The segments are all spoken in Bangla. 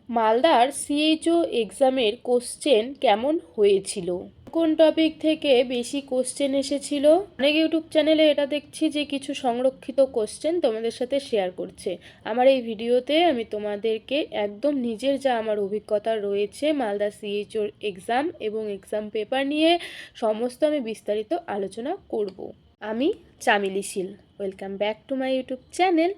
মালদার সিএইচও এক্সামের কোশ্চেন কেমন হয়েছিল, কোন টপিক থেকে বেশি কোশ্চেন এসেছিল। অনেক ইউটিউব চ্যানেলে এটা দেখছি যে কিছু সংরক্ষিত কোশ্চেন তোমাদের সাথে শেয়ার করছে। আমার এই ভিডিওতে আমি তোমাদেরকে একদম নিজের যা আমার অভিজ্ঞতা রয়েছে মালদা সিএইচও এক্সাম এবং এক্সাম পেপার নিয়ে সমস্ত আমি বিস্তারিত আলোচনা করব। আমি Chameli Sheel, welcome back to my YouTube channel.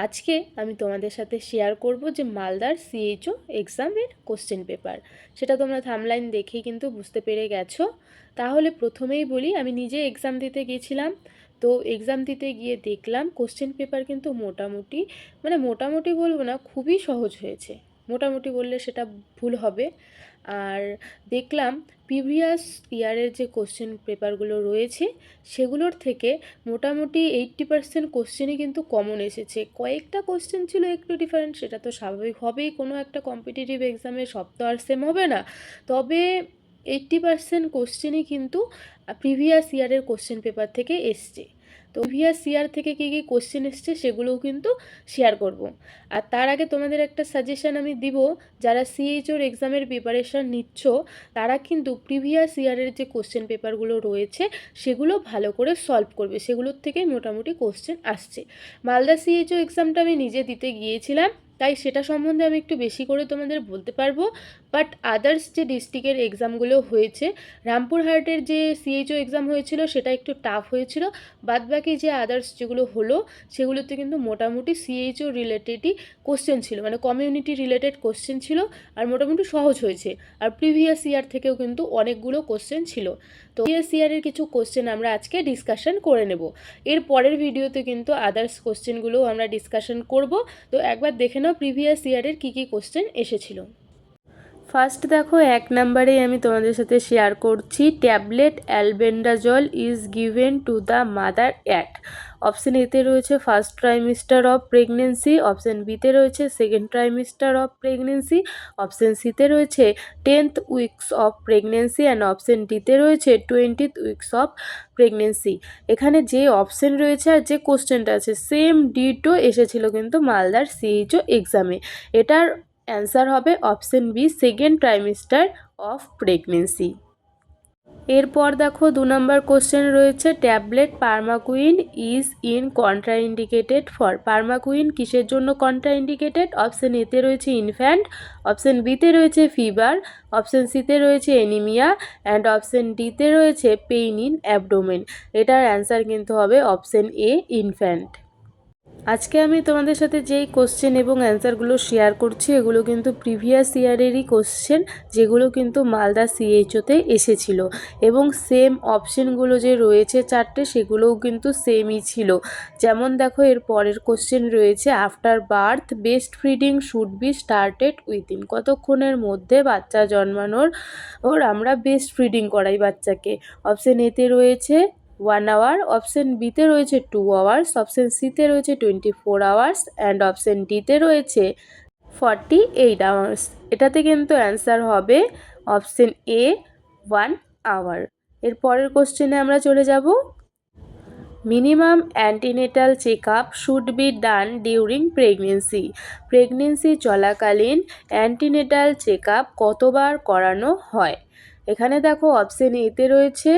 আজকে আমি তোমাদের সাথে শেয়ার করব যে মালদার সিএইচও এক্সামের কোশ্চেন পেপার, সেটা তোমরা থাম্বনেইল দেখেই কিন্তু বুঝতে পেরে গেছো। তাহলে প্রথমেই বলি, আমি নিজে এক্সাম দিতে গিয়েছিলাম। তো এক্সাম দিতে গিয়ে দেখলাম কোশ্চেন পেপার কিন্তু মোটামুটি বলবো না, খুবই সহজ হয়েছে। মোটামুটি বললে সেটা ভুল হবে। আর দেখলাম প্রিভিয়াস ইয়ারের যে কোশ্চেন পেপারগুলো রয়েছে সেগুলোর থেকে মোটামুটি 80% কোশ্চেনই কিন্তু কমন এসেছে। কয়েকটা কোশ্চেন ছিল একটু ডিফারেন্ট, সেটা তো স্বাভাবিক হবেই, কোনো একটা কম্পিটিটিভ এক্সামে সব তো আর সেম হবে না। তবে 80% কোশ্চেনই কিন্তু প্রিভিয়াস ইয়ারের কোশ্চেন পেপার থেকে এসছে। তো প্রিভিয়াস ইয়ার থেকে কী কী কোশ্চেন এসছে সেগুলোও কিন্তু শেয়ার করব। আর তার আগে তোমাদের একটা সাজেশান আমি দিব, যারা সিএইচওর এক্সামের প্রিপারেশান নিচ্ছ তারা কিন্তু প্রিভিয়াস ইয়ারের যে কোশ্চেন পেপারগুলো রয়েছে সেগুলো ভালো করে সলভ করবে, সেগুলোর থেকেই মোটামুটি কোশ্চেন আসছে। মালদা সিএইচও এক্সামটা আমি নিজে দিতে গিয়েছিলাম, তাই সেটা সম্বন্ধে আমি একটু বেশি করে তোমাদের বলতে পারবো। বাট আদার্স যে ডিস্ট্রিক্টের এক্সামগুলো হয়েছে, রামপুরহাটের যে সিএইচও এক্সাম হয়েছিল সেটা একটু টাফ হয়েছিল। বাদবাকি যে আদার্স যেগুলো হলো সেগুলোতে কিন্তু মোটামুটি সিএইচও রিলেটেডই কোশ্চেন ছিল, মানে কমিউনিটি রিলেটেড কোশ্চেন ছিল, আর মোটামুটি সহজ হয়েছে। আর প্রিভিয়াস ইয়ার থেকেও কিন্তু অনেকগুলো কোশ্চেন ছিল। তো প্রিভিয়াস ইয়ারের কিছু কোশ্চেন আমরা আজকে ডিসকাশন করে নেব। এর পরের ভিডিওতে কিন্তু আদার্স কোশ্চেনগুলোও আমরা ডিসকাশন করব। তো একবার দেখে নাও প্রিভিয়াস ইয়ারের কী কী কোশ্চেন এসেছিল। ফার্স্ট দেখো, 1 নম্বরে আমি তোমাদের সাথে শেয়ার করছি, tablet albendazole is given to the mother at. Option এতে রয়েছে first trimester of pregnancy, option বিতে রয়েছে second trimester of pregnancy, option সিতে রয়েছে 10th weeks of pregnancy and option ডিতে রয়েছে 20th উইকস অফ প্রেগনেন্সি। এখানে যে অপশন রয়েছে আর যে কোশ্চেনটা আছে সেম ডিটো এসেছিল কিন্তু মালদার সিএইচও এক্সামে। এটার অ্যান্সার হবে option B, second trimester of pregnancy. এরপর দেখো 2 নম্বর কোশ্চেন রয়েছে, tablet primaquine is in contraindicated for. Primaquine কিসের জন্য কন্ট্রাইন্ডিকেটেড? অপশন এতে রয়েছে ইনফ্যান্ট, অপশন বিতে রয়েছে ফিভার, অপশন সিতে রয়েছে এনিমিয়া অ্যান্ড অপশন ডিতে রয়েছে পেইন ইন অ্যাবডোমেন। এটার অ্যান্সার কিন্তু হবে অপশন এ, ইনফ্যান্ট। আজকে আমি তোমাদের সাথে যেই কোশ্চেন এবং অ্যান্সারগুলো শেয়ার করছি এগুলো কিন্তু প্রিভিয়াস ইয়ারেরই কোশ্চেন, যেগুলো কিন্তু মালদা সিএইচওতে এসেছিল, এবং সেম অপশনগুলো যে রয়েছে 4টে সেগুলোও কিন্তু সেমই ছিল। যেমন দেখো, এর পরের কোশ্চেন রয়েছে, after birth best feeding should be started within. কতক্ষণের মধ্যে বাচ্চা জন্মানোর আমরা বেস্ট ফিডিং করাই বাচ্চাকে? অপশন এতে রয়েছে 1 আওয়ার, অপশন বিতে রয়েছে 2 আওয়ার্স, অপশন সিতে রয়েছে 24 আওয়ার্স অ্যান্ড অপশন ডিতে রয়েছে 48 আওয়ার্স। এটাতে কিন্তু অ্যান্সার হবে অপশন এ, 1 আওয়ার। এর পরের কোশ্চেনে আমরা চলে যাব, minimum antenatal check up should be done during pregnancy. Pregnancy চলাকালীন অ্যান্টিনেটাল চেক আপ কতবার করানো হয়? এখানে দেখো অপশন এতে রয়েছে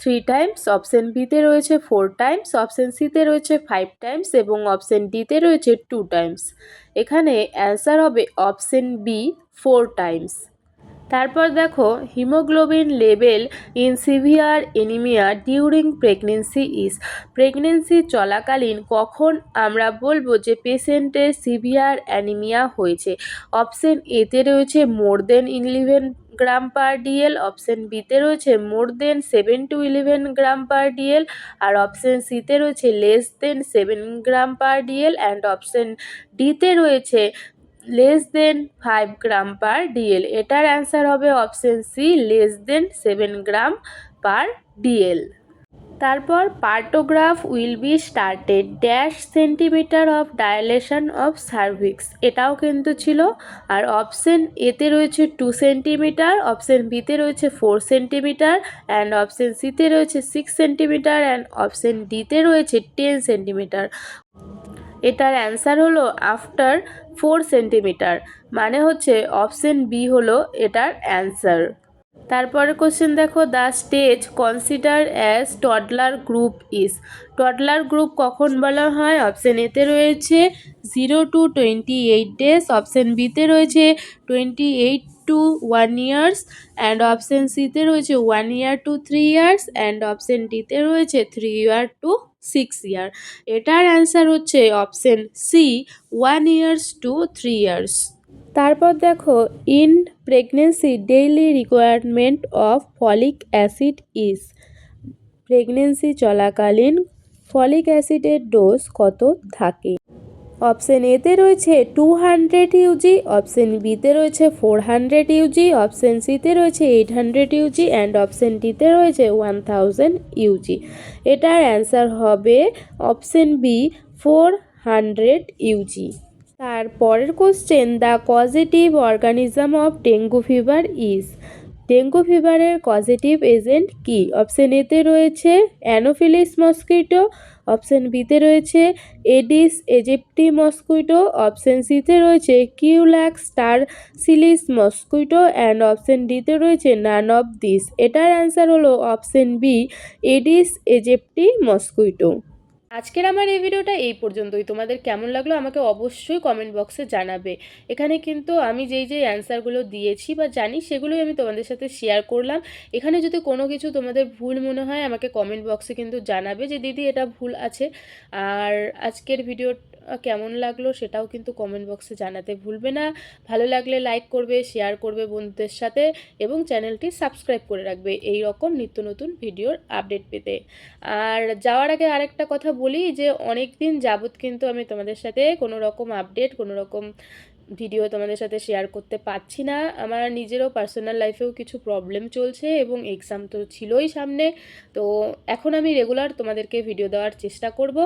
3 টাইমস, অপশন বিতে রয়েছে 4 টাইমস, অপশন সিতে রয়েছে 5 টাইমস এবং অপশন ডিতে রয়েছে 2 টাইমস। এখানে অ্যান্সার হবে অপশন বি, 4 টাইমস। তারপর দেখো, haemoglobin level in severe anaemia during pregnancy is. Pregnancy চলাকালীন কখন আমরা বলবো যে পেশেন্টের সিভিয়ার অ্যানিমিয়া হয়েছে? অপশন এতে রয়েছে মোর দেন 11 গ্রাম পার ডিএল, অপশন বিতে রয়েছে more than 7 to 11 gram per DL, আর অপশন সিতে রয়েছে less than 7 gram per DL and option ডিতে রয়েছে less than 5 gram per DL. এটার অ্যান্সার হবে option C, less than 7 gram per DL. তারপর partograph will be started dash centimetre of dilation of cervix, এটাও কিন্তু ছিল। আর অপশন এতে রয়েছে 2 সেন্টিমিটার, অপশন বিতে রয়েছে 4 সেন্টিমিটার, অ্যান্ড অপশন সিতে রয়েছে 6 সেন্টিমিটার, অ্যান্ড অপশন ডিতে রয়েছে 10 সেন্টিমিটার। এটার অ্যান্সার হলো আফটার 4 সেন্টিমিটার, মানে হচ্ছে অপশন বি হলো এটার অ্যান্সার। তারপরে কোশ্চেন দেখো, the stage consider as toddler group is, toddler group কখন বলা হয়? অপশন এতে রয়েছে 0 to 28 days, অপশন বিতে রয়েছে 28 to 1 years, অ্যান্ড অপশন সিতে রয়েছে 1 year to 3 years, and option ডিতে রয়েছে 3 year to 6 year। এটার অ্যান্সার হচ্ছে option C, 1 years to 3 years। তারপর দেখো, in pregnancy daily requirement of folic acid is, pregnancy চলাকালীন ফলিক অ্যাসিডের ডোজ কত থাকে? অপশন এতে রয়েছে 200 ইউজি, অপশন বিতে রয়েছে 400 ইউজি, অপশন সিতে রয়েছে 800 ইউজি, অ্যান্ড অপশন ডিতে রয়েছে 1000 ইউজি। এটার অ্যান্সার হবে অপশন বি, 400 ইউজি। তারপরের question, the causative organism of dengue fever is, dengue ফিভারের কজেটিভ এজেন্ট কি? অপশন এতে রয়েছে অ্যানোফিলিস মসকিটো, অপশন বিতে রয়েছে এডিস এজিপ্টি মসকিটো, অপশন সিতে রয়েছে Culex tarsalis mosquito, and option ডিতে রয়েছে নান অফ দিস। এটার অ্যান্সার হলো option B, Aedes aegypti mosquito. আজকের আমার এই ভিডিওটা এই পর্যন্তই। তোমাদের কেমন লাগলো আমাকে অবশ্যই কমেন্ট বক্সে জানাবে। এখানে কিন্তু আমি যেই অ্যান্সারগুলো দিয়েছি বা জানি সেগুলোই আমি তোমাদের সাথে শেয়ার করলাম। এখানে যদি কোনো কিছু তোমাদের ভুল মনে হয় আমাকে কমেন্ট বক্সে কিন্তু জানাবে যে দিদি এটা ভুল আছে। আর আজকের ভিডিও কেমন লাগলো সেটাও কিন্তু কমেন্ট বক্সে জানাতে ভুলবে না। ভালো লাগলে লাইক করবে, শেয়ার করবে বন্ধুদের সাথে, এবং চ্যানেলটি সাবস্ক্রাইব করে রাখবে এই রকম নিত্য নতুন ভিডিওর আপডেট পেতে। আর যাওয়ার আগে আরেকটা কথা বলি যে অনেক দিন যাবত কিন্তু আমি তোমাদের সাথে কোনো রকম আপডেট, কোনো রকম ভিডিও তোমাদের সাথে শেয়ার করতে পারছি না। আমার নিজেরও পার্সোনাল লাইফেও কিছু প্রবলেম চলছে এবং এক্সাম তো ছিলই সামনে। তো এখন আমি রেগুলার তোমাদেরকে ভিডিও দেওয়ার চেষ্টা করব।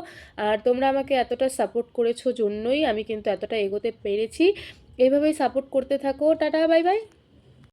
আর তোমরা আমাকে এতটা সাপোর্ট করেছো জন্যই আমি কিন্তু এতটা এগোতে পেরেছি। এইভাবেই সাপোর্ট করতে থাকো। Tata, bye bye.